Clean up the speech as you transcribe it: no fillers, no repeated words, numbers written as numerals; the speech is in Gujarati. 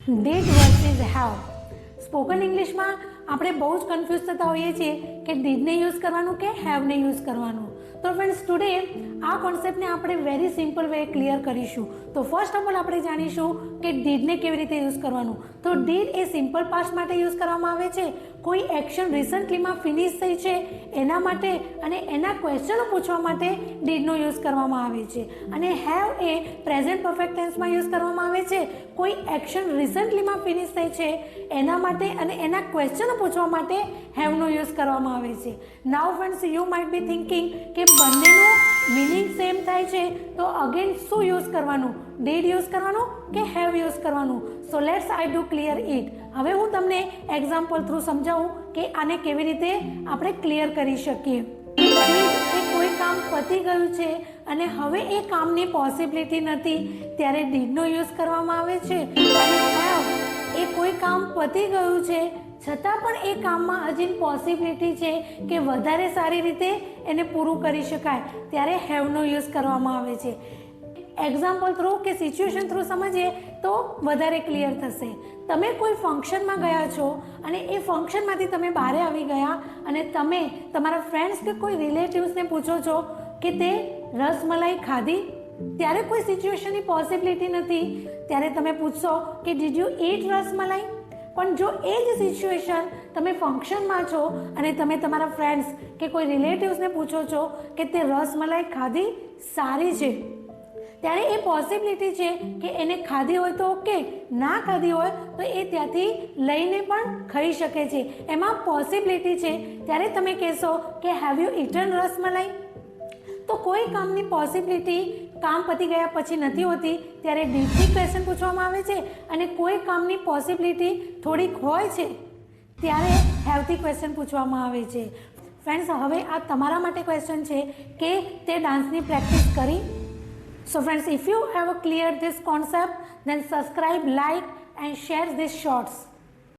Did versus have. સ્પોકન ઇંગ્લિશમાં આપણે બહુ જ કન્ફ્યુઝ થતા હોઈએ છીએ કે ડીડને યુઝ કરવાનું કે હેવને યુઝ કરવાનું. તો ફ્રેન્ડ્સ, ટુડે આ કોન્સેપ્ટને આપણે વેરી સિમ્પલ વે ક્લિયર કરીશું. તો ફર્સ્ટ ઓફ ઓલ આપણે જાણીશું કે ડીડને કેવી રીતે યુઝ કરવાનું. તો ડીડ એ સિમ્પલ પાસ્ટ માટે યુઝ કરવામાં આવે છે. કોઈ એક્શન રિસન્ટલીમાં ફિનિશ થઈ છે એના માટે અને એના ક્વેશ્ચનો પૂછવા માટે ડીડનો યુઝ કરવામાં આવે છે. અને હેવ એ પ્રેઝન્ટ પરફેક્ટ ટેન્સમાં યુઝ કરવામાં આવે છે. કોઈ એક્શન રિસન્ટલીમાં ફિનિશ થઈ છે એના માટે અને એના ક્વેશ્ચનો પૂછવા માટે હેવનો યુઝ કરવામાં આવે છે. Now friends, you might be thinking કે બંનેનો મિનિંગ સેમ થાય છે તો અગેન શું યુઝ કરવાનું, ડીડ યુઝ કરવાનું કે હેવ યુઝ કરવાનું? So let's I do clear it. હવે હું તમને એક્ઝામ્પલ થ્રુ સમજાવું કે આને કેવી રીતે આપણે ક્લિયર કરી શકીએ. ડીડ એ કોઈ કામ પતી ગયું છે અને હવે એ કામની પોસિબિલિટી નથી ત્યારે ડીડનો યુઝ કરવામાં આવે છે. અને હેવ એ કોઈ કામ પતી ગયું છે છતાં પણ એ કામમાં હજી પોસિબિલિટી છે કે વધારે સારી રીતે એને પૂરું કરી શકાય ત્યારે હેવનો યુઝ કરવામાં આવે છે. એક્ઝામ્પલ થ્રુ કે સિચ્યુએશન થ્રુ સમજીએ તો વધારે ક્લિયર થશે. તમે કોઈ ફંક્શનમાં ગયા છો અને એ ફંક્શનમાંથી તમે બહાર આવી ગયા અને તમે તમારા ફ્રેન્ડ્સ કે કોઈ રિલેટિવ્સને પૂછો છો કે તે રસમલાઈ ખાધી, ત્યારે કોઈ સિચ્યુએશનની પોસિબિલિટી નથી ત્યારે તમે પૂછશો કે ડીડ યુ ઈટ રસમલાઈ. પણ જો એ જ સિચ્યુએશન તમે ફંક્શનમાં છો અને તમે તમારા ફ્રેન્ડ્સ કે કોઈ રિલેટિવ્સને પૂછો છો કે તે રસમલાઈ ખાધી સારી છે, ત્યારે એ પોસિબિલિટી છે કે એને ખાધી હોય તો ઓકે, ના ખાધી હોય તો એ ત્યાંથી લઈને પણ ખાઈ શકે છે. એમાં પોસિબિલિટી છે ત્યારે તમે કહેશો કે હેવ યુ ઇટન રસમલાઈ. તો કોઈ કામની પોસિબિલિટી કામ પતી ગયા પછી નથી હોતી ત્યારે ડીડથી ક્વેશ્ચન પૂછવામાં આવે છે અને કોઈ કામની પોસિબિલિટી થોડીક હોય છે ત્યારે હેવથી ક્વેશ્ચન પૂછવામાં આવે છે. ફ્રેન્ડ્સ, હવે આ તમારા માટે ક્વેશ્ચન છે કે તે ડાન્સની પ્રેક્ટિસ કરી. So friends, if you have cleared this concept, then subscribe, like and share these shorts.